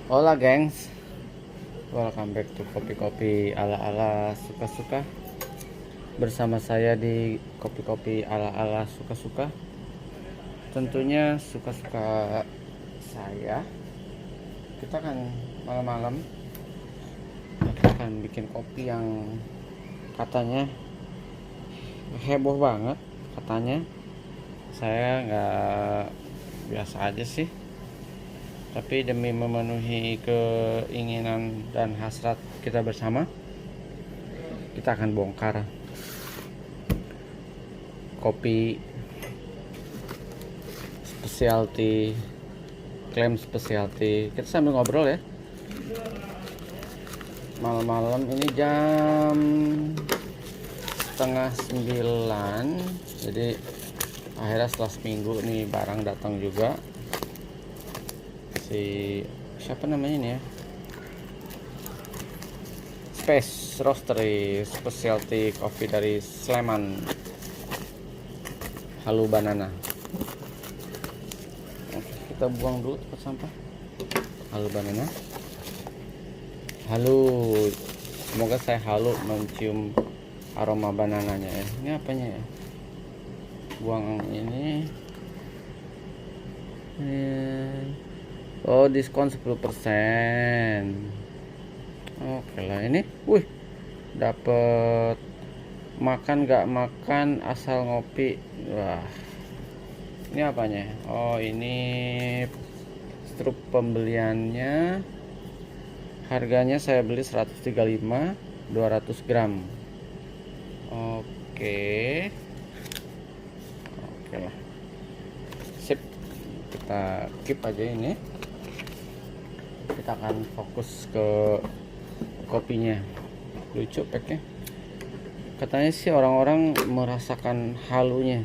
Hola gengs, welcome back to kopi-kopi ala-ala suka-suka. Bersama saya di kopi-kopi ala-ala suka-suka. Tentunya suka-suka saya. Kita akan malam-malam kita akan bikin kopi yang katanya heboh banget. Katanya saya nggak biasa aja sih, tapi demi memenuhi keinginan dan hasrat kita bersama, kita akan bongkar kopi specialty, klaim specialty. Kita sambil ngobrol ya. Malam-malam ini jam setengah 9. Jadi akhirnya setelah seminggu nih barang datang juga. Si siapa namanya ini ya, Space Roastery Specialty Coffee dari Sleman, Halu Banana. Oke, kita buang dulu tempat sampah. Halu Banana, halu, semoga saya halu mencium aroma banananya ya. Ini apanya ya, buang ini. Oh, diskon 10%. Oke lah ini. Wih, dapet makan gak makan asal ngopi. Wah, ini apanya? Oh, ini struk pembeliannya. Harganya saya beli 135, 200 gram. Oke. Oke lah, sip. Kita keep aja ini. Kita akan fokus ke kopinya. Lucu packnya. Katanya sih orang-orang merasakan halunya.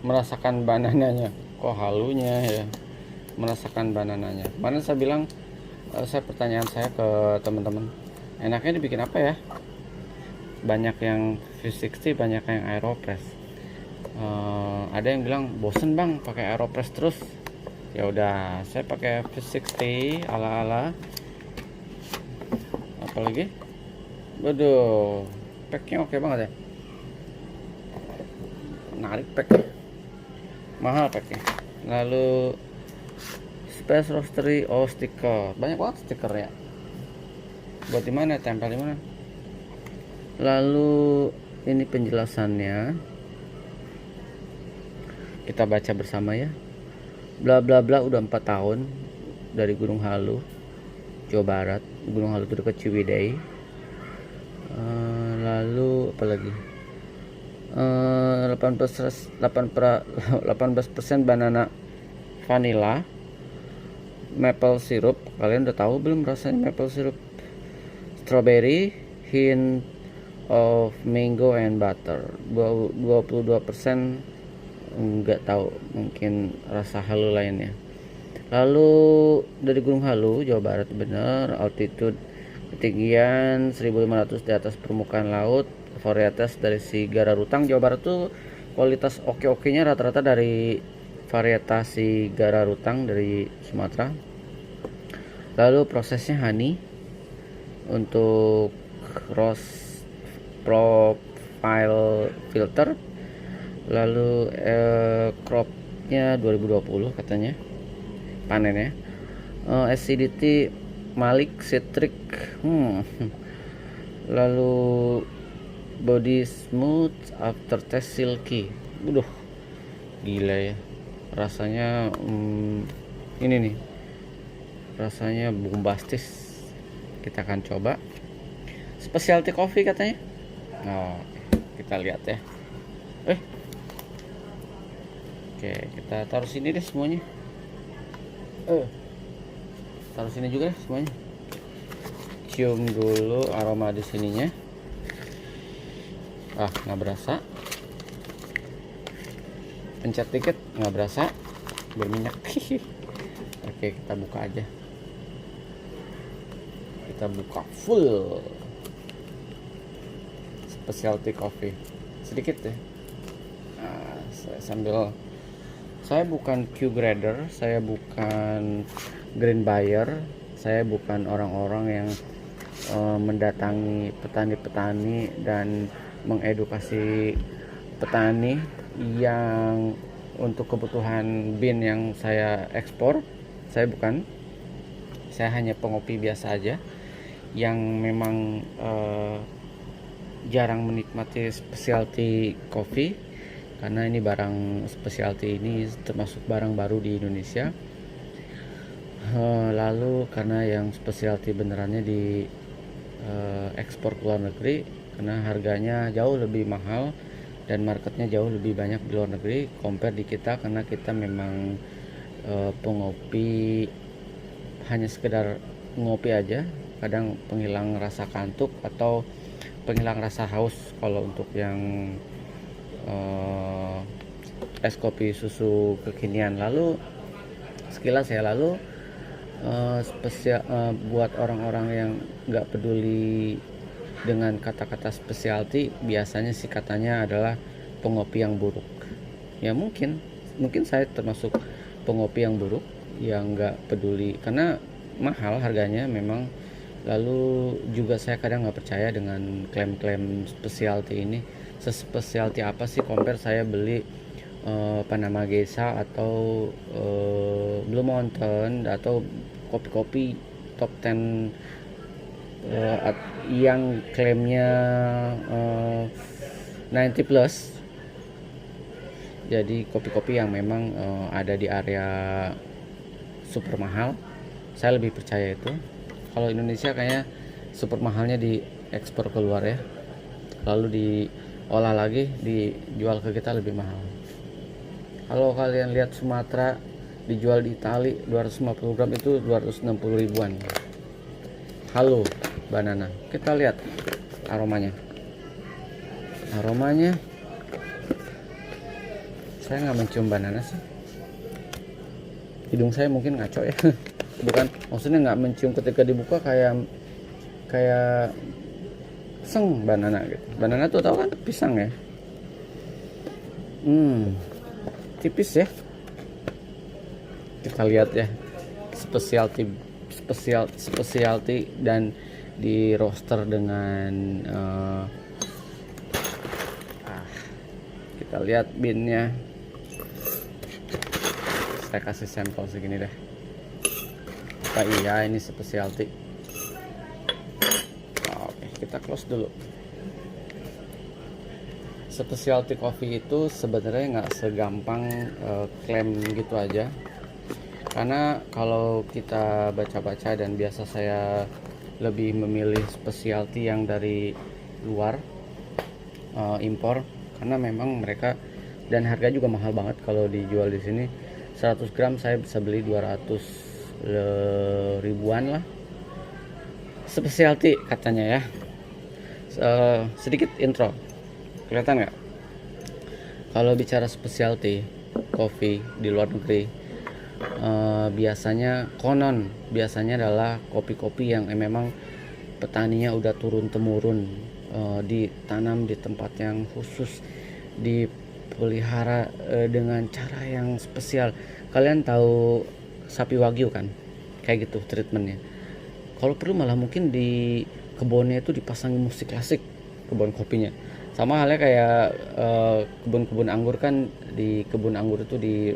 Merasakan banananya. Kok halunya ya? Merasakan banananya. Mana saya bilang, pertanyaan saya ke teman-teman, enaknya dibikin apa ya? Banyak yang V60, banyak yang Aeropress. Ada yang bilang bosen bang pakai Aeropress terus. Ya udah, saya pakai V60 ala-ala. Apalagi, waduh, packnya oke banget ya. Menarik packnya, mahal packnya. Lalu Space Roastery, oh stiker, banyak banget stikernya. Buat di mana? Tempel di mana? Lalu ini penjelasannya, kita baca bersama ya. Bla bla bla, udah 4 tahun dari Gunung Halu, Jawa Barat. Gunung Halu itu dekat Ciwidey. Lalu apalagi, 18% banana vanilla, maple syrup. Kalian udah tahu belum rasanya maple syrup? Strawberry, hint of mango and butter. 22% nggak tahu, mungkin rasa halu lainnya. Lalu dari Gunung Halu, Jawa Barat, bener. Altitude ketinggian 1500 di atas permukaan laut. Varietas dari si Gararutang. Jawa Barat tuh kualitas oke-okenya rata-rata dari varietas si Gararutang dari Sumatera. Lalu prosesnya honey untuk roast profile filter. Lalu cropnya 2020 katanya panennya. Acidity malik citric. Lalu body smooth, aftertaste silky. Udah gila ya rasanya. Ini nih rasanya bombastis. Kita akan coba specialty coffee katanya. Kita lihat ya. Oke, kita taruh sini deh semuanya. Taruh sini juga deh semuanya. Cium dulu aroma di sininya. Nggak berasa. Pencet dikit, nggak berasa. Berminyak. Oke, kita buka aja. Kita buka full specialty coffee. Sedikit ya. Saya sambil Saya bukan Q grader, saya bukan green buyer, saya bukan orang-orang yang mendatangi petani-petani dan mengedukasi petani yang untuk kebutuhan bean yang saya ekspor. Saya bukan, saya hanya pengopi biasa aja yang memang jarang menikmati specialty coffee, karena ini barang specialty ini termasuk barang baru di Indonesia. Lalu karena yang specialty benerannya di ekspor ke luar negeri, karena harganya jauh lebih mahal dan marketnya jauh lebih banyak di luar negeri compare di kita, karena kita memang pengopi hanya sekedar ngopi aja, kadang penghilang rasa kantuk atau penghilang rasa haus kalau untuk yang es kopi susu kekinian. Lalu sekilas ya, lalu spesial buat orang-orang yang nggak peduli dengan kata-kata specialty, biasanya sih katanya adalah pengopi yang buruk. Ya mungkin saya termasuk pengopi yang buruk yang nggak peduli karena mahal harganya memang. Lalu juga saya kadang nggak percaya dengan klaim-klaim specialty ini. Sespecialty apa sih compare saya beli Panama Geisha atau Blue Mountain atau kopi-kopi top 10 yang klaimnya 90 plus. Jadi kopi-kopi yang memang ada di area super mahal, saya lebih percaya itu. Kalau Indonesia kayaknya super mahalnya diekspor keluar ya, lalu diolah lagi dijual ke kita lebih mahal. Kalau kalian lihat Sumatera dijual di Itali 250 gram itu 260 ribuan. Halo banana, kita lihat aromanya. Saya nggak mencium banana sih, hidung saya mungkin ngaco ya. Bukan, maksudnya nggak mencium ketika dibuka kayak seng banana gitu. Banana tuh tahu kan pisang ya, tipis ya. Kita lihat ya, specialty dan di roaster dengan kita lihat beannya. Saya kasih sampel segini deh. Iya, ini specialty. Oke, kita close dulu. Specialty coffee itu sebenarnya nggak segampang klaim gitu aja. Karena kalau kita baca-baca, dan biasa saya lebih memilih specialty yang dari luar, impor, karena memang mereka dan harga juga mahal banget kalau dijual di sini. 100 gram saya bisa beli 200 ribuan lah. Specialty katanya ya. Sedikit intro, kelihatan nggak? Kalau bicara specialty coffee di luar negeri, biasanya adalah kopi-kopi yang memang petaninya udah turun temurun, ditanam di tempat yang khusus, dipelihara dengan cara yang spesial. Kalian tahu sapi wagyu kan, kayak gitu treatmentnya. Kalau perlu malah mungkin di kebunnya itu dipasangi musik klasik, kebun kopinya. Sama halnya kayak kebun-kebun anggur kan, di kebun anggur itu di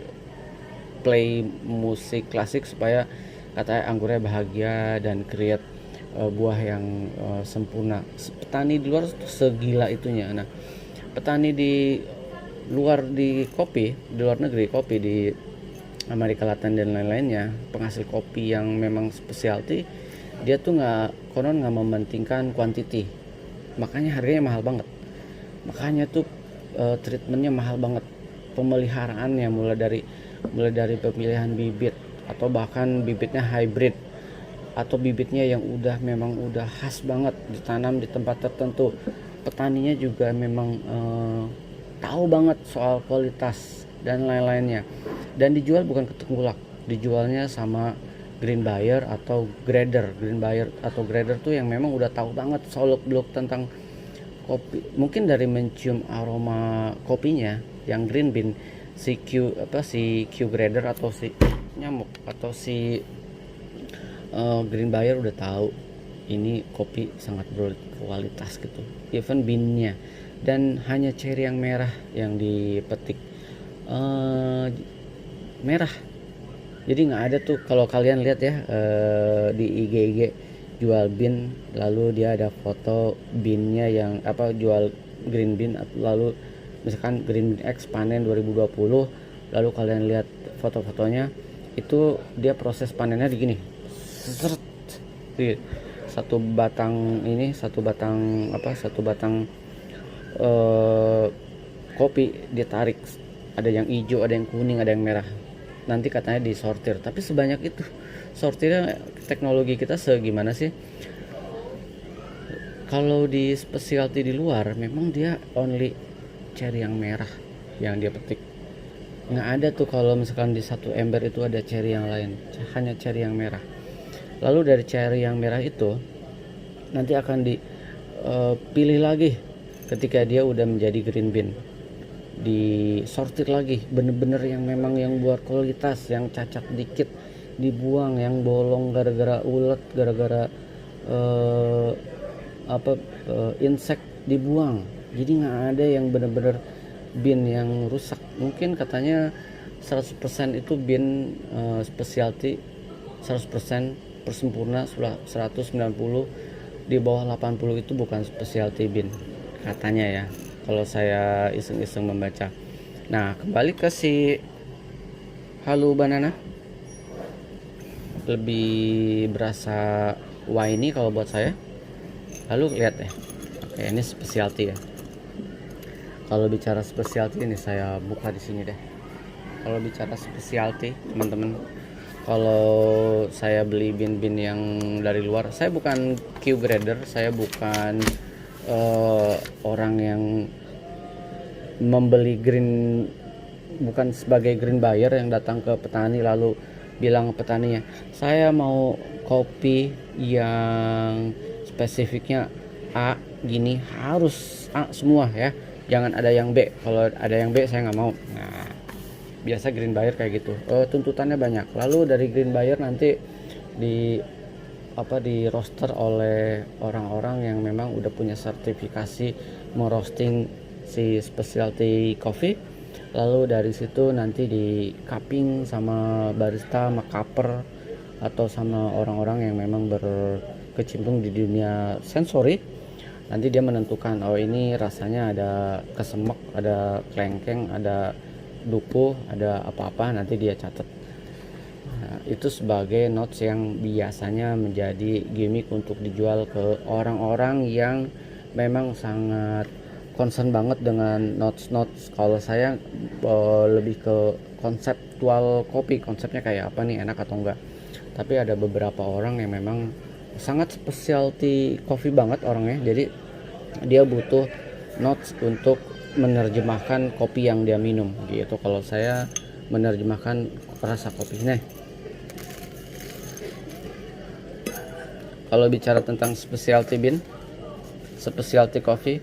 play musik klasik supaya katanya anggurnya bahagia dan create buah yang sempurna. Petani di luar segila itunya. Nah, petani di luar di luar negeri kopi di Amerika Latin dan lain-lainnya, penghasil kopi yang memang specialty, dia tuh nggak mementingkan quantity, makanya harganya mahal banget. Makanya tuh treatmentnya mahal banget, pemeliharaannya mulai dari pemilihan bibit, atau bahkan bibitnya hybrid, atau bibitnya yang memang udah khas banget ditanam di tempat tertentu. Petaninya juga memang tahu banget soal kualitas dan lain-lainnya, dan dijual bukan ke tengkulak, dijualnya sama green buyer atau grader. Tuh yang memang udah tahu banget seluk-beluk tentang kopi, mungkin dari mencium aroma kopinya yang green bean si Q grader atau si nyamuk atau si green buyer udah tahu ini kopi sangat berkualitas gitu, even beannya, dan hanya cherry yang merah yang dipetik merah. Jadi nggak ada tuh kalau kalian lihat ya di IG jual bean, lalu dia ada foto beannya yang jual green bean, lalu misalkan green bean X panen 2020, lalu kalian lihat foto-fotonya itu dia proses panennya di gini, satu batang kopi dia tarik, ada yang hijau, ada yang kuning, ada yang merah, nanti katanya disortir. Tapi sebanyak itu sortirnya, teknologi kita segimana sih? Kalau di specialty di luar memang dia only cherry yang merah yang dia petik, nggak ada tuh kalau misalkan di satu ember itu ada cherry yang lain, hanya cherry yang merah. Lalu dari cherry yang merah itu nanti akan dipilih lagi ketika dia udah menjadi green bean, disortir lagi, bener-bener yang memang yang buat kualitas, yang cacat dikit dibuang, yang bolong gara-gara ulet, gara-gara insek dibuang. Jadi nggak ada yang bener-bener bean yang rusak. Mungkin katanya 100% itu bean specialty, 100% persempurna, 190, di bawah 80 itu bukan specialty bean katanya ya, kalau saya iseng-iseng membaca. Nah, kembali ke si Halu Banana, lebih berasa winey kalau buat saya. Lalu lihat ya, oke, ini specialty ya. Kalau bicara specialty, ini saya buka di sini deh. Kalau bicara specialty, teman-teman, kalau saya beli bin-bin yang dari luar, saya bukan Q grader, saya bukan orang yang membeli green, bukan sebagai green buyer yang datang ke petani lalu bilang ke petaninya, saya mau kopi yang spesifiknya A gini, harus A semua ya, jangan ada yang B, kalau ada yang B saya nggak mau. Nah, biasa green buyer kayak gitu, tuntutannya banyak. Lalu dari green buyer nanti di roaster oleh orang-orang yang memang udah punya sertifikasi merosting si specialty coffee. Lalu dari situ nanti di cupping sama barista, sama cupper, atau sama orang-orang yang memang berkecimpung di dunia sensori. Nanti dia menentukan, oh ini rasanya ada kesemek, ada kelengkeng, ada dupo, ada apa-apa, nanti dia catat. Nah, itu sebagai notes yang biasanya menjadi gimmick untuk dijual ke orang-orang yang memang sangat concern banget dengan notes. Kalau saya lebih ke konseptual kopi, konsepnya kayak apa nih, enak atau enggak. Tapi ada beberapa orang yang memang sangat specialty coffee banget orangnya, jadi dia butuh notes untuk menerjemahkan kopi yang dia minum gitu. Kalau saya menerjemahkan rasa kopi. Nih, kalau bicara tentang specialty bean, specialty coffee,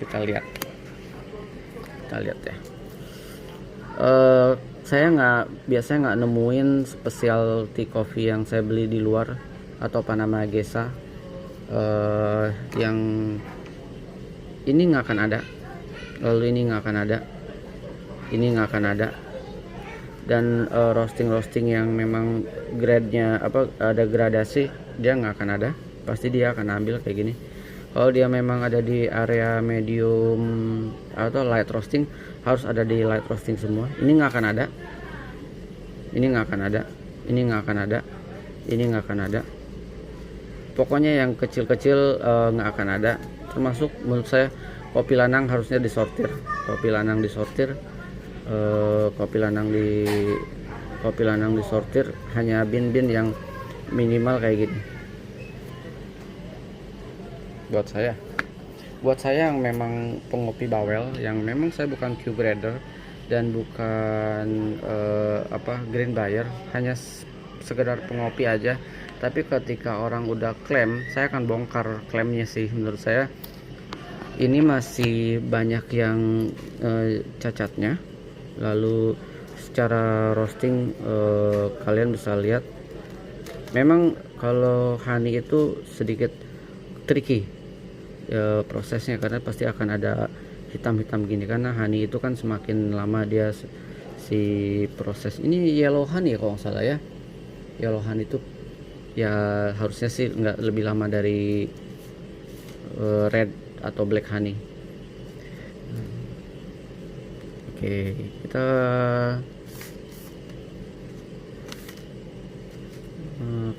kita lihat ya. Saya biasanya nggak nemuin specialty coffee yang saya beli di luar atau Panama Gesa yang ini nggak akan ada, lalu ini nggak akan ada, ini nggak akan ada, dan roasting yang memang grade-nya ada gradasi, dia nggak akan ada. Pasti dia akan ambil kayak gini. Kalau dia memang ada di area medium atau light roasting, harus ada di light roasting semua. Ini nggak akan ada, ini nggak akan ada, ini nggak akan ada, ini nggak akan ada. Pokoknya yang kecil-kecil nggak akan ada. Termasuk menurut saya kopi lanang harusnya disortir, kopi lanang disortir, hanya bin-bin yang minimal kayak gini. Buat saya yang memang pengopi bawel, yang memang saya bukan Q grader dan bukan green buyer, hanya sekedar pengopi aja. Tapi ketika orang udah klaim, saya akan bongkar klaimnya sih. Menurut saya ini masih banyak yang cacatnya, Lalu secara roasting kalian bisa lihat memang kalau honey itu sedikit tricky prosesnya, karena pasti akan ada hitam-hitam gini, karena honey itu kan semakin lama dia si proses ini yellow honey kalau nggak salah ya. Yellow honey itu ya harusnya sih nggak lebih lama dari red atau black honey. Oke, kita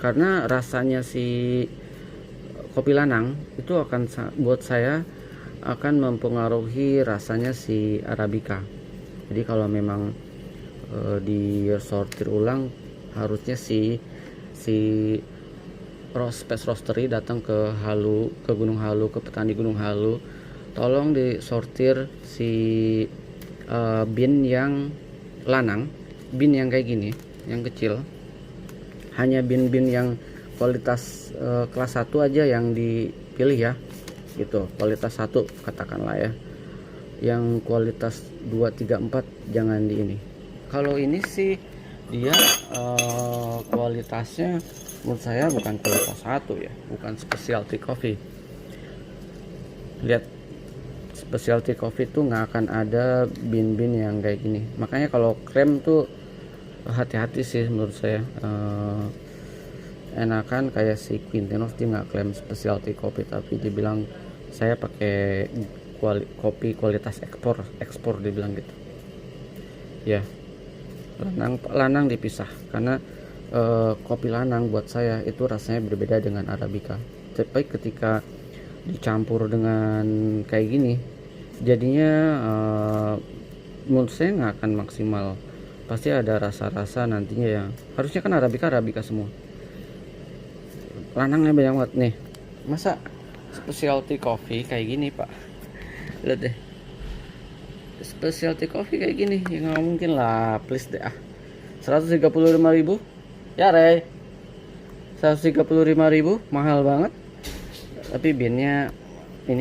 karena rasanya si kopi lanang itu akan buat saya akan mempengaruhi rasanya si arabica. Jadi kalau memang di sortir ulang, harusnya si space roastery datang ke Gunung Halu, ke petani Gunung Halu, tolong disortir si bin yang lanang, bin yang kayak gini, yang kecil. Hanya bin-bin yang kualitas kelas 1 aja yang dipilih ya, gitu, kualitas 1 katakanlah ya. Yang kualitas 2, 3, 4 jangan di ini. Kalau ini sih dia kualitasnya menurut saya bukan kualitas 1 ya, bukan specialty coffee. Lihat, specialty coffee tuh nggak akan ada bin-bin yang kayak gini. Makanya kalau krem tuh hati-hati sih menurut saya. Enakan kayak si Quintenos, dia nggak klaim specialty coffee, tapi dibilang saya pakai kopi kualitas ekspor dibilang gitu ya. Lanang dipisah, karena kopi lanang buat saya itu rasanya berbeda dengan arabica. Tapi ketika dicampur dengan kayak gini, jadinya menurut saya nggak akan maksimal. Pasti ada rasa-rasa nantinya yang harusnya kan arabica semua. Lanangnya banyak banget nih. Masa specialty coffee kayak gini pak? Lihat deh, specialty coffee kayak gini ya nggak mungkin lah, please deh. 135.000 ya Rey, 135.000 mahal banget. Tapi binnya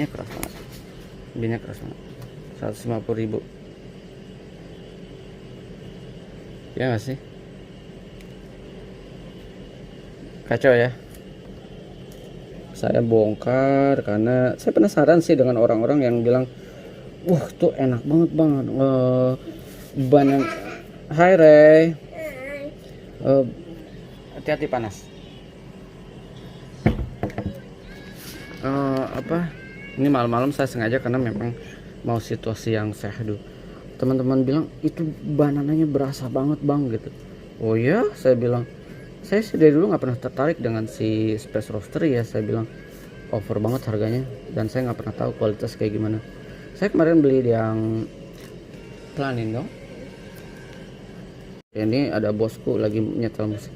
keras banget, 150.000 ya nggak sih? Kacau ya. Saya bongkar karena saya penasaran sih dengan orang-orang yang bilang, wah tuh enak banget bang, banan. Hai Rey, hati-hati panas. Ini malam-malam saya sengaja karena memang mau situasi yang seduh. Teman-teman bilang itu banananya berasa banget bang gitu. Oh ya, saya bilang, saya sih dari dulu nggak pernah tertarik dengan si space roastery ya. Saya bilang over banget harganya, dan saya nggak pernah tahu kualitas kayak gimana. Saya kemarin beli yang Planin dong. Ini ada bosku lagi nyetel musik.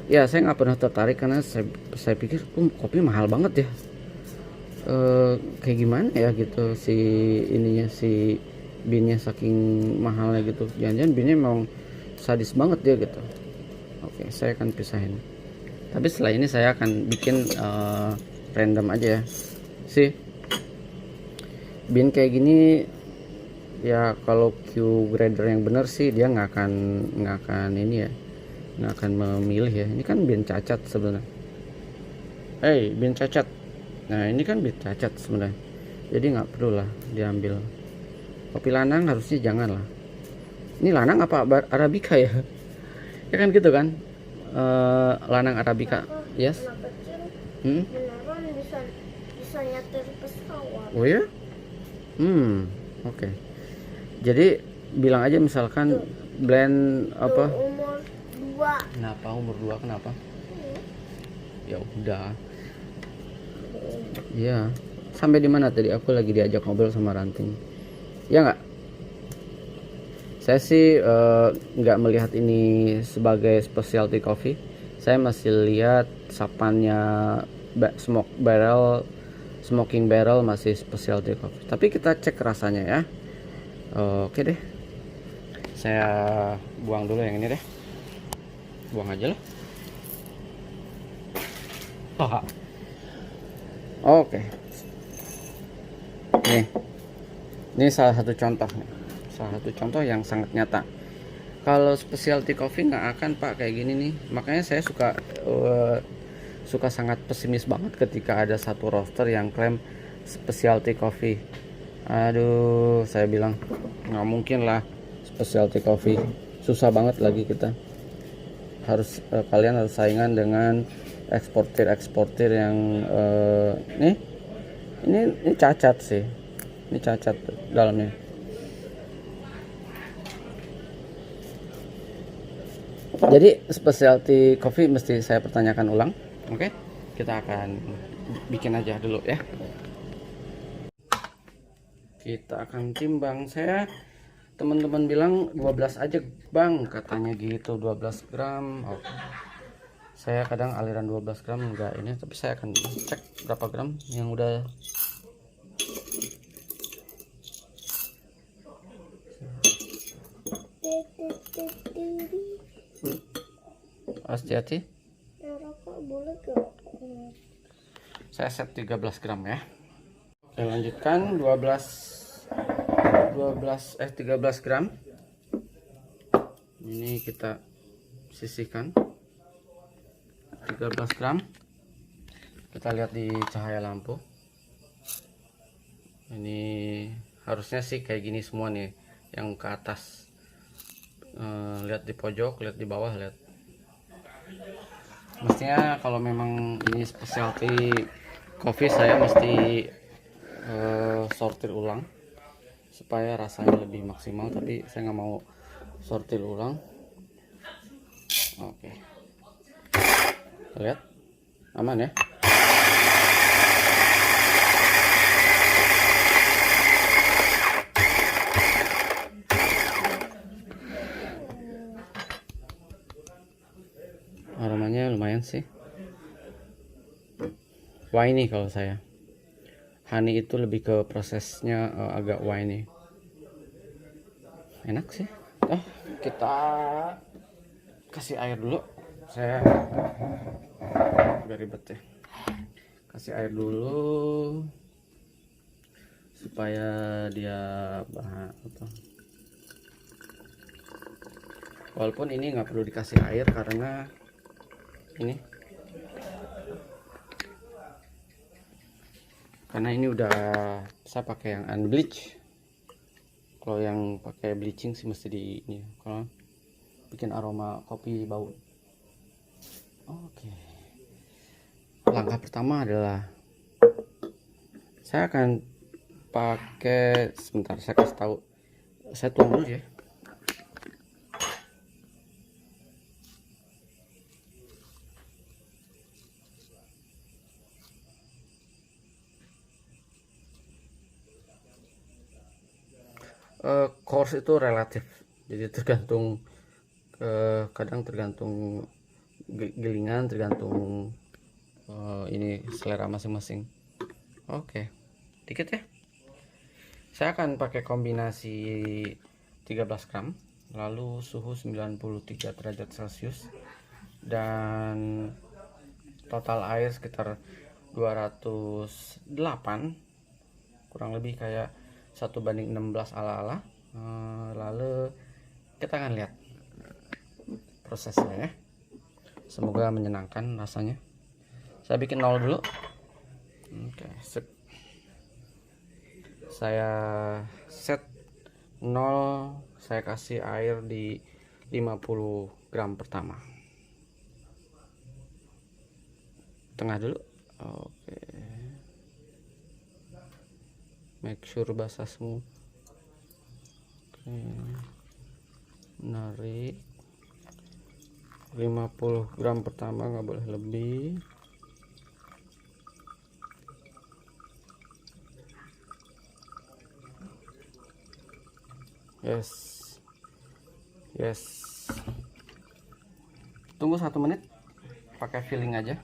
Ya saya nggak pernah tertarik karena saya pikir kopi mahal banget ya. Kayak gimana ya gitu si ininya, si binnya saking mahalnya gitu. Jangan-jangan binnya memang sadis banget dia gitu. Oke, saya akan pisahin. Tapi setelah ini saya akan bikin random aja ya. Sih, bin kayak gini ya, kalau Q grader yang bener sih dia nggak akan ini ya, nggak akan memilih ya. Ini kan bin cacat sebenarnya. Bin cacat. Nah ini kan bin cacat sebenarnya. Jadi nggak perlu lah diambil. Kopi lanang harusnya jangan lah. Ini lanang apa arabica ya? Ya kan gitu kan, lanang arabica, yes. Beneran bisa nyetir pesawat. Oh ya, oke. Jadi bilang aja misalkan blend apa? Umur 2. Kenapa umur 2? Kenapa? Ya udah. Iya. Sampai di mana tadi? Aku lagi diajak ngobrol sama Ranting. Ya nggak? Saya sih nggak melihat ini sebagai specialty coffee. Saya masih lihat sapannya smoking barrel masih specialty coffee. Tapi kita cek rasanya ya. Oke deh. Saya buang dulu yang ini deh. Buang aja lah. Oke. Nih. Ini salah satu contoh nih. salah satu contoh yang sangat nyata. Kalau specialty coffee nggak akan Pak kayak gini nih. Makanya saya suka sangat pesimis banget ketika ada satu roaster yang klaim specialty coffee. Aduh, saya bilang nggak mungkin lah specialty coffee. Susah banget lagi kita. Kalian harus saingan dengan eksportir yang ini cacat sih. Ini cacat dalamnya. Jadi specialty coffee mesti saya pertanyakan ulang. Oke, kita akan bikin aja dulu ya. Kita akan timbang. Teman-teman bilang 12 aja bang, katanya gitu, 12 gram. Oke. Saya kadang aliran 12 gram enggak ini, tapi saya akan cek berapa gram yang udah. Hati-hati. Rokok boleh gak? Saya set 13 gram ya. Oke, lanjutkan 13 gram. Ini kita sisihkan 13 gram. Kita lihat di cahaya lampu. Ini harusnya sih kayak gini semua nih, yang ke atas. Lihat di pojok, lihat di bawah, lihat. Mestinya kalau memang ini specialty coffee, saya mesti sortir ulang supaya rasanya lebih maksimal, tapi saya nggak mau sortir ulang. Oke, lihat aman ya. Aromanya lumayan sih, winey kalau saya. Honey itu lebih ke prosesnya agak winey. Enak sih. Kita kasih air dulu. Saya agak ribet ya. Kasih air dulu supaya dia walaupun ini nggak perlu dikasih air karena ini udah saya pakai yang unbleach. Kalau yang pakai bleaching sih mesti di ini, kalau bikin aroma kopi bau. Oke. Langkah pertama adalah saya akan pakai, sebentar saya kasih tahu. Saya tuang dulu ya. Course itu relatif, jadi tergantung kadang tergantung gilingan, tergantung ini selera masing-masing. Oke, dikit ya. Saya akan pakai kombinasi 13 gram, lalu suhu 93 derajat Celcius, dan total air sekitar 208, kurang lebih kayak 1:16 ala-ala. Lalu kita akan lihat prosesnya ya. Semoga menyenangkan rasanya. Saya bikin 0 dulu. Oke, sip. Saya set 0, saya kasih air di 50 gram pertama. Tengah dulu. Oke. Make sure basah semua. Oke. Menarik. 50 gram pertama, nggak boleh lebih. Yes. Tunggu 1 menit, pakai feeling aja,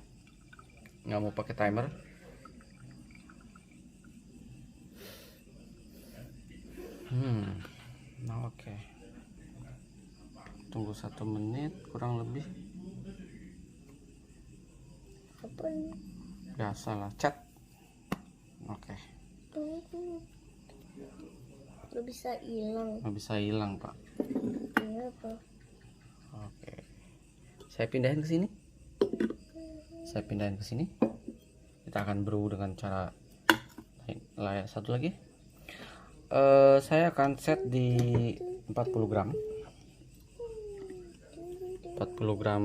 nggak mau pakai timer. Oke. Tunggu 1 menit kurang lebih. Apa ini? Biasalah, cat. Oke. Gak bisa hilang. Nggak bisa hilang, Pak. Kenapa? Oke. Saya pindahin ke sini. Kita akan brew dengan cara lain satu lagi. Saya akan set di 40 gram. 40 gram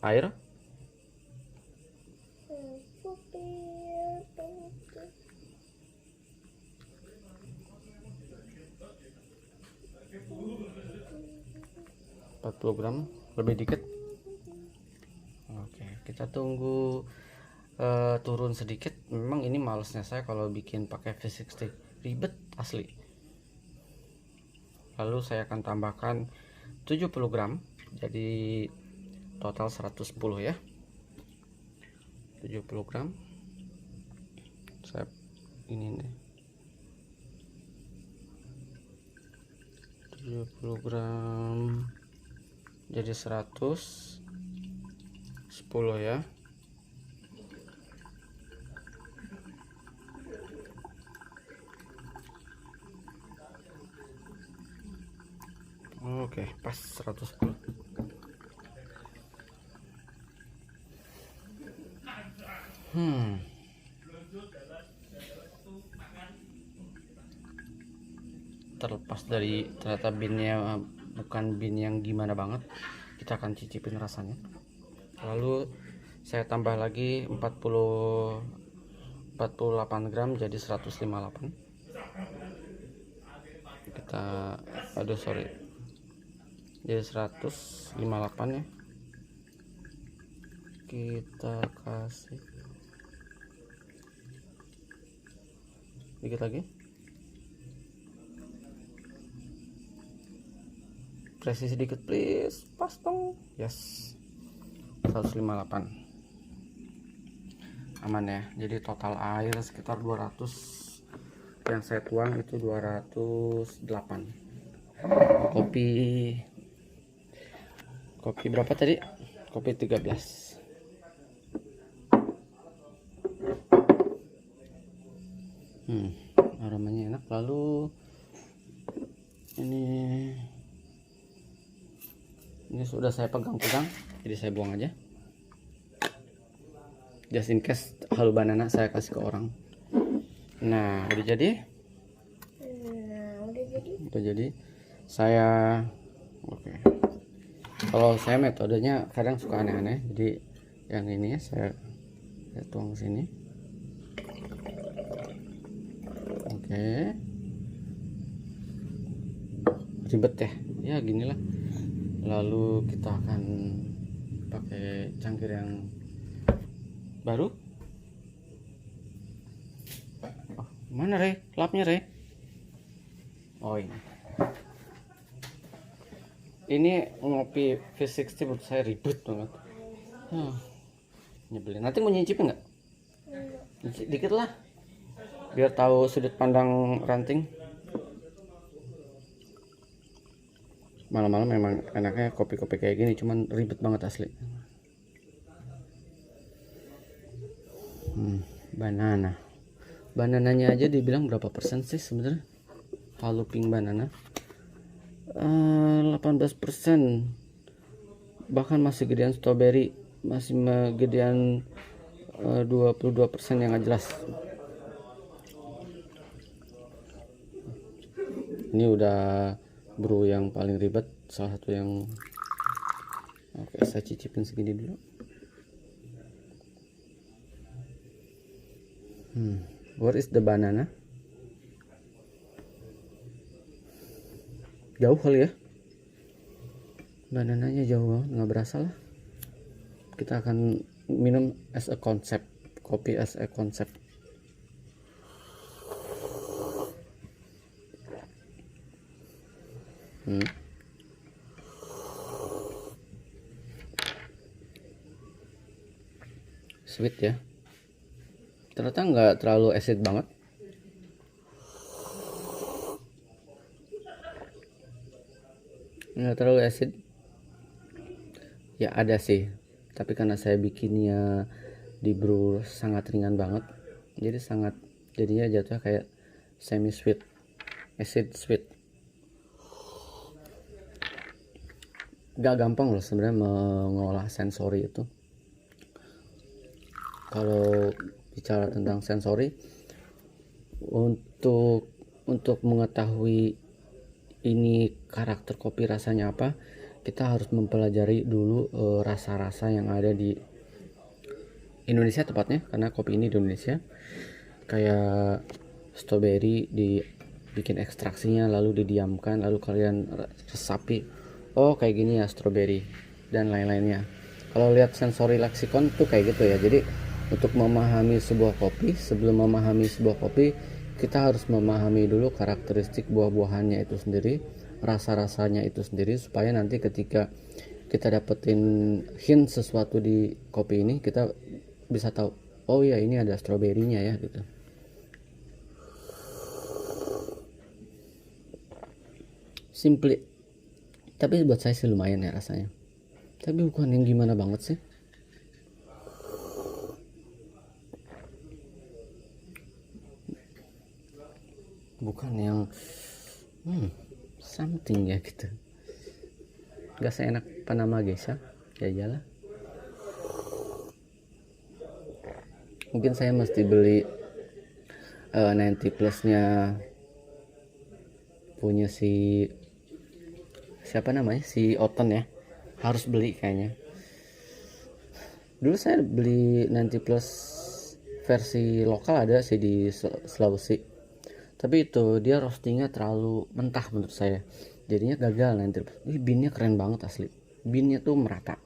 air. Gram lebih dikit. Oke, kita tunggu turun sedikit. Memang ini malesnya saya kalau bikin pakai V60, ribet asli. Lalu saya akan tambahkan 70 gram, jadi total 110 ya. 70 gram saya ini nih, 70 gram jadi 110 ya. Oke, pas 110. Terlepas dari ternyata binnya bukan bin yang gimana banget, kita akan cicipin rasanya. Lalu saya tambah lagi 48 gram jadi 158. Kita jadi 158 ya. Kita kasih dikit lagi, presisi dikit please, pas dong. Yes, 158 aman ya. Jadi total air sekitar 200, yang saya tuang itu 208. Kopi berapa tadi? Kopi 13. Aromanya enak. Lalu ini sudah saya pegang-pegang, jadi saya buang aja. Just in case halu banana saya kasih ke orang. Nah, udah jadi. Udah jadi. Saya oke. Kalau saya metodenya kadang suka aneh-aneh. Jadi yang ini saya tuang sini. Oke. Ribet ya. Ya ginilah. Lalu kita akan pakai cangkir yang baru. Oh, mana Re? Lapnya Re? Oh ini. Ini ngopi V60 menurut saya ribet banget. Nyebelin. Nanti mau nyicipin nggak? Dikit lah, biar tahu sudut pandang ranting. Malam-malam memang enaknya kopi-kopi kayak gini, cuman ribet banget asli. Banananya aja dibilang berapa persen sih sebenarnya? Halo pink banana 18%, bahkan masih gedean strawberry, masih gedean 22% yang nggak jelas. Ini udah brew yang paling ribet, salah satu yang oke, saya cicipin segini dulu. Where is the banana? Jauh kali ya, banananya jauh banget, nggak berasa lah. Kita akan minum as a concept, kopi as a concept. Sweet ya, ternyata nggak terlalu acid banget. Nggak terlalu acid ya, ada sih, tapi karena saya bikinnya di brew sangat ringan banget, jadi jadinya jatuhnya kayak semi sweet. acid sweet. Gak gampang loh sebenarnya mengolah sensori itu. Kalau bicara tentang sensori, untuk mengetahui ini karakter kopi rasanya apa, kita harus mempelajari dulu rasa-rasa yang ada di Indonesia tepatnya, karena kopi ini di Indonesia. Kayak strawberry dibikin ekstraksinya, lalu didiamkan, lalu kalian resapi, oh kayak gini ya strawberry, dan lain-lainnya. Kalau lihat sensori leksikon tuh kayak gitu ya. Jadi untuk memahami sebuah kopi, sebelum memahami sebuah kopi, kita harus memahami dulu karakteristik buah-buahannya itu sendiri, rasa-rasanya itu sendiri, supaya nanti ketika kita dapetin hint sesuatu di kopi ini, kita bisa tahu, oh ya ini ada stroberinya ya gitu. Simply, tapi buat saya sih lumayan ya rasanya, tapi bukan yang gimana banget sih. Bukan yang something ya gitu, gak seenak Panama Geisha ya iyalah. Mungkin saya mesti beli 90 plusnya punya siapa namanya, si Oton ya, harus beli kayaknya. Dulu saya beli 90 plus versi lokal ada sih di Sulawesi, tapi itu dia roastingnya terlalu mentah menurut saya, jadinya gagal. 90 plus ini binnya keren banget asli, binnya tuh merata,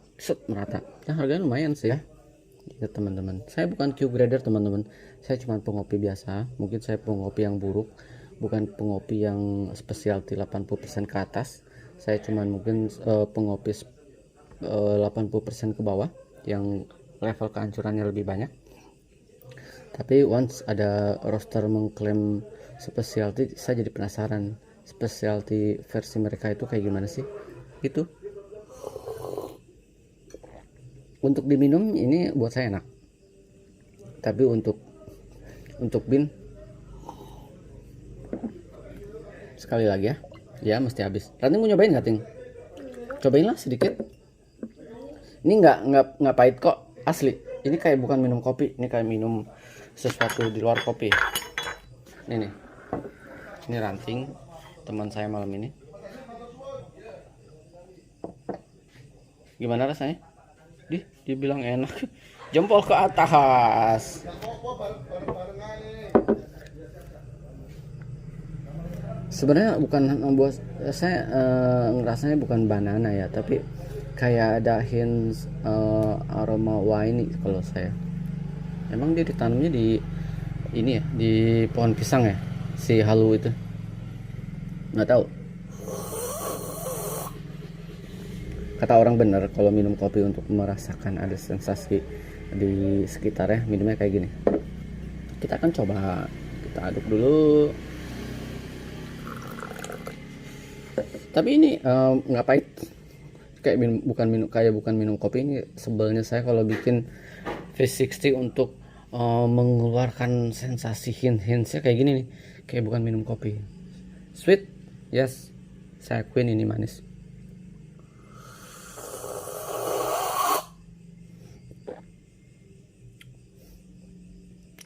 merata, ya harganya lumayan sih ya. Ya teman-teman, saya bukan Q grader teman-teman, saya cuma pengopi biasa. Mungkin saya pengopi yang buruk, bukan pengopi yang specialty 80% ke atas. Saya cuma mungkin pengopi 80% ke bawah, yang level kehancurannya lebih banyak. Tapi once ada roaster mengklaim specialty, saya jadi penasaran specialty versi mereka itu kayak gimana sih gitu. Untuk diminum ini buat saya enak, tapi untuk bin sekali lagi ya mesti habis. Nanti mau nyobain nggak, Ting? Cobain lah sedikit. Ini nggak pahit kok, asli. Ini kayak bukan minum kopi, ini kayak minum sesuatu di luar kopi. Ini ranting teman saya malam ini. Gimana rasanya? Dibilang enak, jempol ke atas. Sebenarnya bukan membuat saya ngerasanya bukan banana ya, tapi kayak ada hint aroma wine kalau saya. Emang dia ditanamnya di ini ya, di pohon pisang ya, si halu itu. Nggak tahu. Kata orang bener kalau minum kopi untuk merasakan ada sensasi di sekitarnya, minumnya kayak gini. Kita akan coba, kita aduk dulu. Tapi ini nggak pahit, kayak bukan minum kopi. Ini sebelnya saya kalau bikin V60 untuk mengeluarkan sensasi hintsnya kayak gini nih, kayak bukan minum kopi. Sweet, yes, saya akuin ini manis.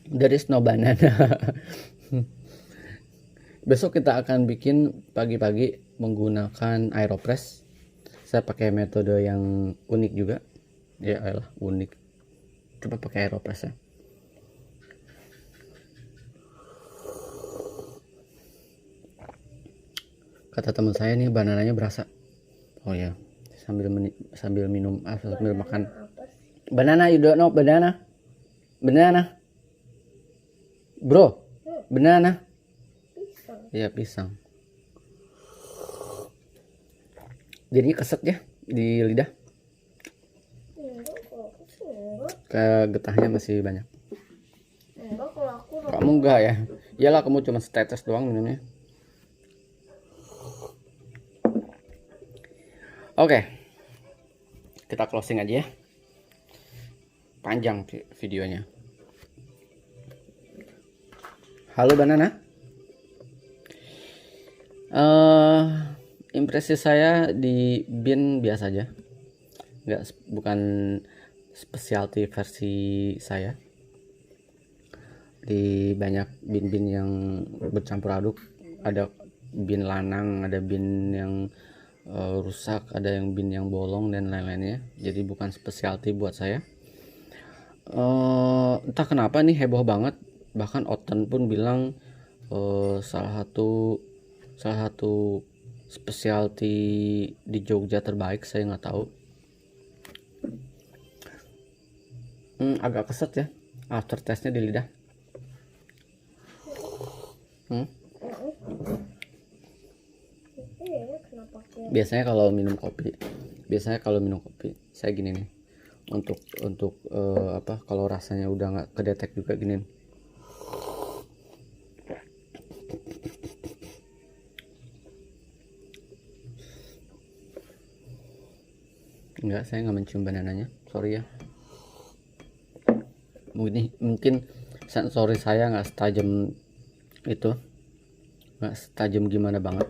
There is no banana. Besok kita akan bikin pagi-pagi menggunakan aeropress. Saya pakai metode yang unik juga. Ya elah, unik. Coba pakai aeropress ya. Kata teman saya nih, banananya berasa. Oh ya, sambil minum, sambil makan. Banana, you don't know banana? Banana. Bro, banana. Iya, pisang. Jadi keset ya di lidah. Kayak getahnya masih banyak. Kamu enggak ya? Iyalah, kamu cuma setetes doang minumnya. Oke. Kita closing aja ya. Panjang videonya. Halo banana. eh Impresi saya di bin biasa aja, bukan specialty versi saya. Di banyak bin-bin yang bercampur aduk, ada bin lanang, ada bin yang rusak, ada yang bin yang bolong dan lain-lainnya. Jadi bukan specialty buat saya. Entah kenapa nih heboh banget, bahkan Oten pun bilang salah satu specialty di Jogja terbaik. Saya nggak tahu. Agak keset ya after testnya di lidah. Kenapa Biasanya kalau minum kopi saya gini nih, untuk kalau rasanya udah nggak kedetek juga gini. Enggak, saya nggak mencium banananya, sorry ya. Mungkin sensori saya nggak setajam itu, nggak setajam gimana banget.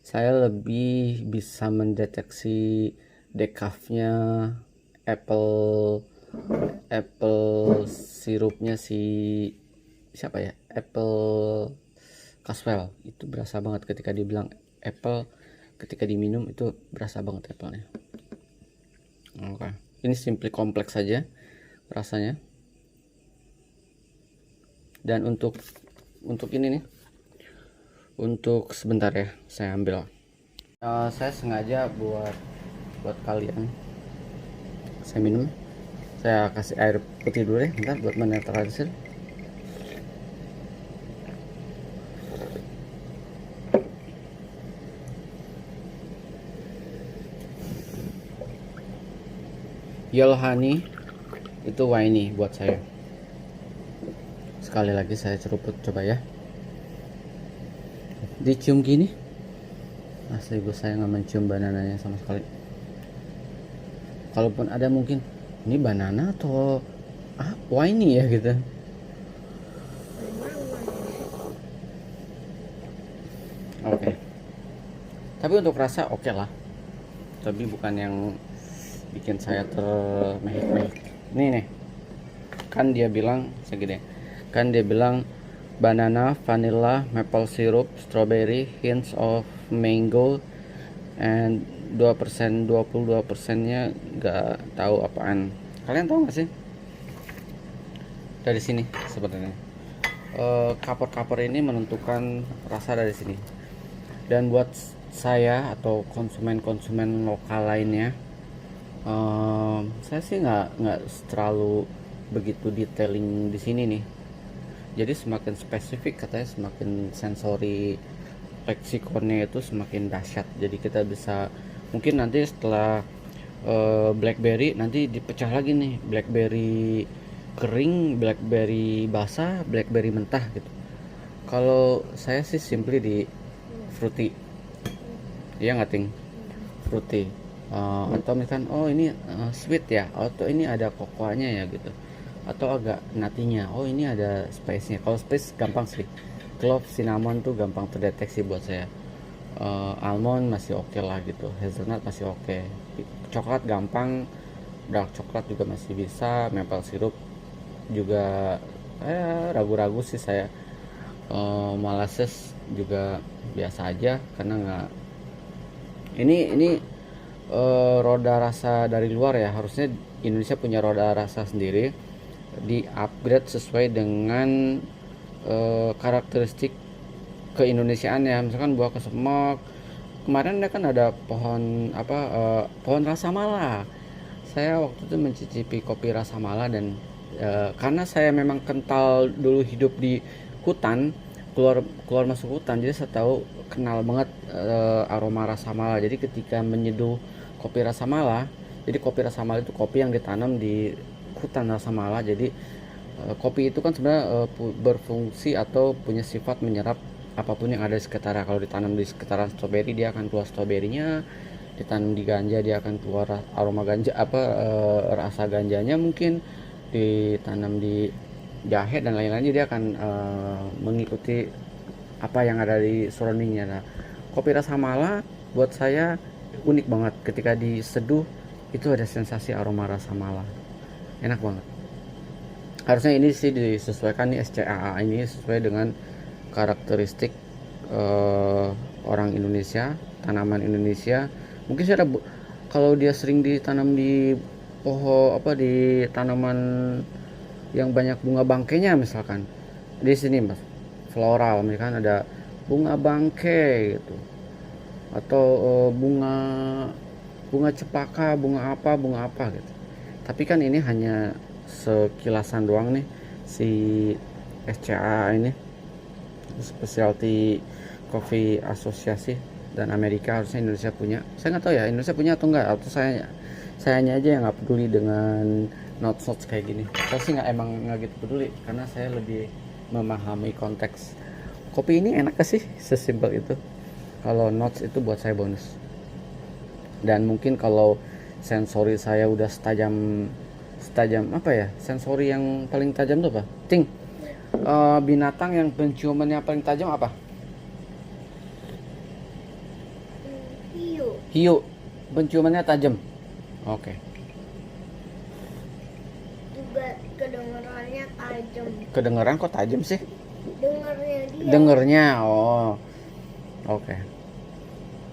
Saya lebih bisa mendeteksi decafnya apple sirupnya siapa ya, Apple Caswell. Itu berasa banget ketika dibilang apple, ketika diminum itu berasa banget apple-nya. Oke. Ini simply kompleks saja rasanya. Dan untuk ini nih, untuk sebentar ya, saya ambil. Saya sengaja buat kalian saya minum. Saya kasih air putih dulu deh, bentar, buat menetralisir. Yellow honey itu winey buat saya. Sekali lagi saya ceruput, coba ya. Dicium gini, asli gue saya nggak mencium banananya sama sekali. Kalaupun ada mungkin ini banana atau winey ya gitu. Oke. Tapi untuk rasa oke lah. Tapi bukan yang bikin saya termehek-mehek. Nih. Kan dia bilang segini. Kan dia bilang banana, vanilla, maple syrup, strawberry, hints of mango, and 2%, 22%-nya nggak tahu apaan. Kalian tahu nggak sih? Dari sini sebenarnya. Kapur-kapur ini menentukan rasa dari sini. Dan buat saya atau konsumen lokal lainnya, saya sih nggak terlalu begitu detailing di sini nih. Jadi semakin spesifik katanya semakin sensori leksikonnya itu semakin dahsyat. Jadi kita bisa mungkin nanti setelah blackberry nanti dipecah lagi nih, blackberry kering, blackberry basah, blackberry mentah gitu. Kalau saya sih simply di fruity, iya nggak ting, fruity. Atau misalkan ini sweet ya, atau ini ada kokoanya ya gitu, atau agak natinya, ini ada spice nya. Kalau spice gampang sih, clove, cinnamon tuh gampang terdeteksi buat saya. Almond masih oke lah gitu, hazelnut masih oke. Coklat gampang, dark coklat juga masih bisa, maple syrup juga ragu-ragu sih saya. Molasses juga biasa aja karena nggak ini roda rasa dari luar ya. Harusnya Indonesia punya roda rasa sendiri, di upgrade sesuai dengan karakteristik keindonesiaan ya. Misalkan buah kesemak, kemarin kan ada pohon pohon rasa mala. Saya waktu itu mencicipi kopi rasa mala dan karena saya memang kental dulu hidup di hutan, keluar masuk hutan, jadi saya tahu, kenal banget aroma rasa mala. Jadi ketika menyeduh kopi rasa mala, jadi kopi rasa mala itu kopi yang ditanam di hutan rasa mala. Jadi kopi itu kan sebenarnya berfungsi atau punya sifat menyerap apapun yang ada di sekitarnya. Kalau ditanam di sekitaran stroberi, dia akan keluar stroberinya. Ditanam di ganja, dia akan keluar aroma ganja, rasa ganjanya. Mungkin ditanam di jahe dan lain-lainnya, dia akan mengikuti apa yang ada di surroundingnya. Nah, Kopi rasa mala buat saya unik banget. Ketika diseduh itu ada sensasi aroma rasa mala, enak banget. Harusnya ini sih disesuaikan nih, SCAA ini sesuai dengan karakteristik orang Indonesia, tanaman Indonesia. Mungkin saya kalau dia sering ditanam di pohon di tanaman yang banyak bunga bangkainya, misalkan di sini mas, floral misalkan ada bunga bangkai gitu, atau bunga bunga cepaka, bunga apa gitu. Tapi kan ini hanya sekilasan doang nih, si SCA ini, Specialty Coffee Associasi dan Amerika. Harusnya Indonesia punya, saya nggak tahu ya Indonesia punya atau enggak, atau sayanya aja yang nggak peduli dengan notes kayak gini. Saya sih nggak gitu peduli, karena saya lebih memahami konteks kopi ini enak gak sih, sesimpel itu. Kalau notes itu buat saya bonus. Dan mungkin kalau sensori saya udah setajam apa ya, sensori yang paling tajam tuh apa, Ting? Binatang yang penciumannya paling tajam apa? Hiu. Hiu, penciumannya tajam. Oke. Juga kedengarannya tajam. Kedengeran kok tajam sih? Dengarnya dia. Dengernya, oh, oke.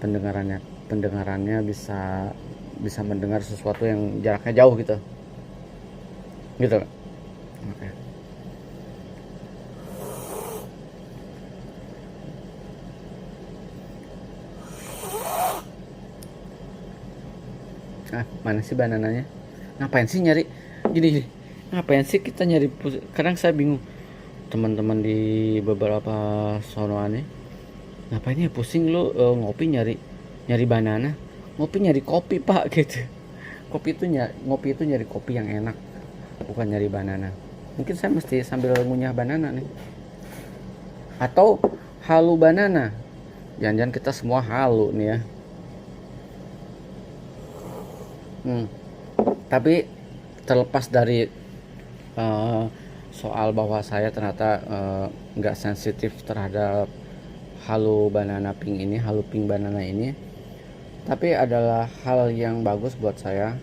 Pendengarannya bisa mendengar sesuatu yang jaraknya jauh gitu. Gitu. Oke. Mana sih banananya? Ngapain sih nyari gini? Ngapain sih kita nyari? Kadang saya bingung. Teman-teman di beberapa sonoan nih, ngapain ya pusing lu ngopi nyari banana, ngopi nyari kopi pak gitu. Ngopi itu nyari kopi yang enak, bukan nyari banana. Mungkin saya mesti sambil ngunyah banana nih, atau halu banana. Jangan-jangan kita semua halu nih ya. Tapi terlepas dari soal bahwa saya ternyata nggak sensitif terhadap halu pink banana ini, tapi adalah hal yang bagus buat saya,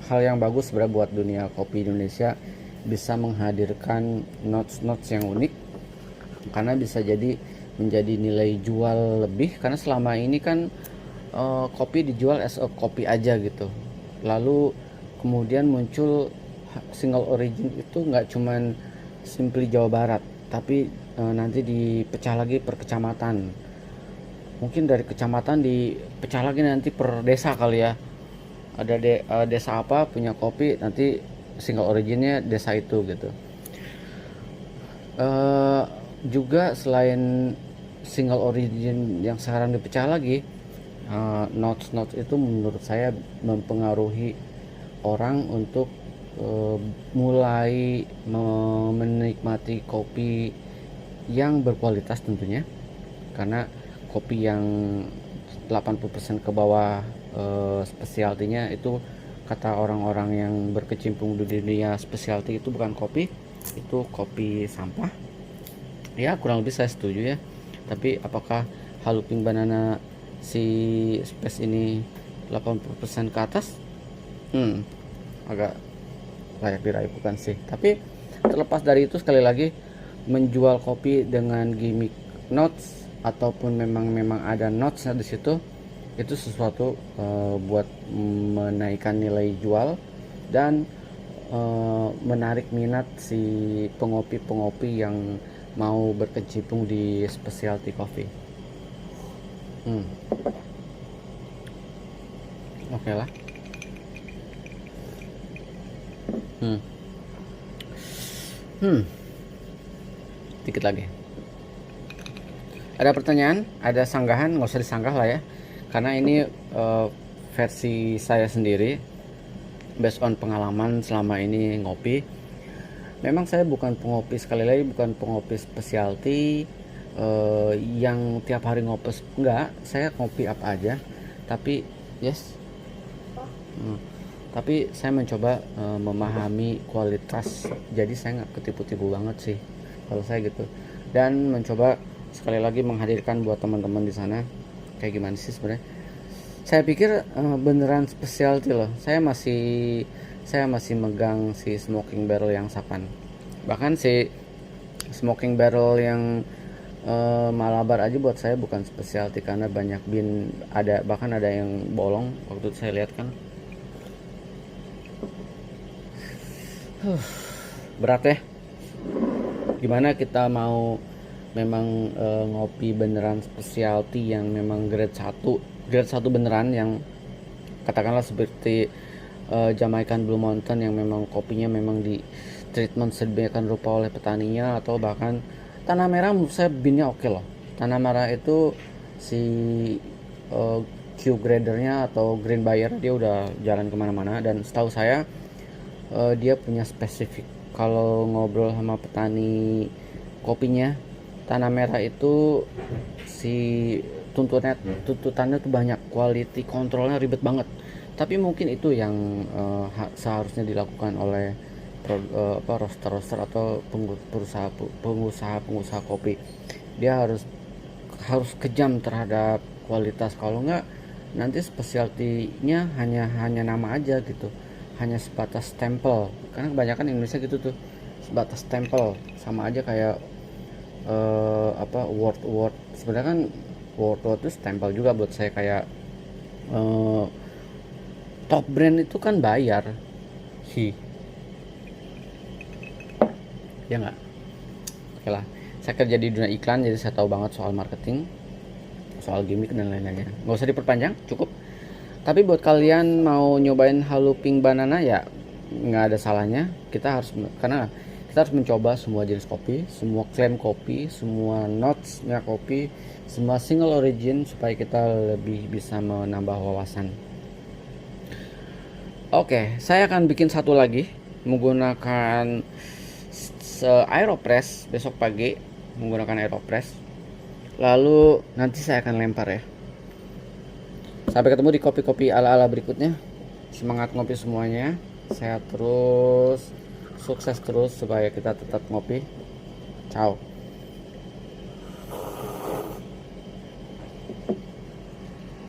sebenarnya buat dunia kopi Indonesia, bisa menghadirkan notes yang unik, karena bisa jadi menjadi nilai jual lebih, karena selama ini kan kopi dijual as a kopi aja gitu. Lalu kemudian muncul single origin itu nggak cuman simply Jawa Barat, tapi nanti dipecah lagi per kecamatan. Mungkin dari kecamatan dipecah lagi nanti per desa kali ya. Ada desa apa punya kopi, nanti single originnya desa itu gitu. Juga selain single origin yang sekarang dipecah lagi, notes itu menurut saya mempengaruhi orang untuk mulai menikmati kopi yang berkualitas tentunya, karena kopi yang 80% ke bawah spesialtinya itu, kata orang-orang yang berkecimpung di dunia spesialti, itu bukan kopi, itu kopi sampah. Ya kurang lebih saya setuju ya. Tapi apakah halu pink banana si space ini 80% ke atas? Agak layak diragukan sih. Tapi terlepas dari itu, sekali lagi, menjual kopi dengan gimmick notes ataupun memang ada notesnya di situ, itu sesuatu buat menaikkan nilai jual dan menarik minat si pengopi yang mau berkecimpung di specialty coffee. Oke lah. Dikit lagi. Ada pertanyaan, ada sanggahan, nggak usah disanggah lah ya, karena ini versi saya sendiri based on pengalaman selama ini ngopi. Memang saya bukan pengopi, sekali lagi bukan pengopi specialty yang tiap hari ngopes, enggak. Saya ngopi apa aja, tapi tapi saya mencoba memahami kualitas, jadi saya nggak ketipu-tipu banget sih kalau saya gitu, dan mencoba sekali lagi menghadirkan buat teman-teman di sana. Kayak gimana sih sebenarnya? Saya pikir beneran specialty loh. Saya masih megang si smoking barrel yang Sapan. Bahkan si smoking barrel yang Malabar aja buat saya bukan specialty karena banyak bin, bahkan ada yang bolong waktu itu saya lihat kan. Berat ya. Gimana kita mau memang ngopi beneran specialty yang memang grade 1 beneran, yang katakanlah seperti Jamaican Blue Mountain yang memang kopinya memang di treatment sedemikian rupa oleh petaninya, atau bahkan Tanah Merah. Menurut saya binnya oke loh. Tanah Merah itu si Q gradernya atau green buyer dia udah jalan kemana-mana, dan setahu saya dia punya spesifik. Kalau ngobrol sama petani kopinya Tanah Merah itu si tuntutannya tuh banyak, quality kontrolnya ribet banget. Tapi mungkin itu yang seharusnya dilakukan oleh roster atau pengusaha kopi. Dia harus kejam terhadap kualitas. Kalau enggak, nanti spesialtinya hanya nama aja gitu, hanya sebatas stempel. Karena kebanyakan Indonesia gitu tuh, sebatas stempel. Sama aja kayak word sebenarnya kan word itu stempel juga buat saya. Kayak top brand itu kan bayar ya nggak. Oke lah, saya kerja di dunia iklan jadi saya tahu banget soal marketing, soal gimmick dan lain-lainnya. Nggak usah diperpanjang, cukup. Tapi buat kalian mau nyobain Halo Pink Banana ya nggak ada salahnya. Karena kita harus mencoba semua jenis kopi, semua klaim kopi, semua notes-nya kopi, semua single origin, supaya kita lebih bisa menambah wawasan. Oke, saya akan bikin satu lagi menggunakan Aeropress besok pagi, menggunakan Aeropress. Lalu nanti saya akan lempar ya. Sampai ketemu di kopi-kopi ala-ala berikutnya. Semangat ngopi semuanya. Sehat terus, sukses terus supaya kita tetap ngopi. Ciao.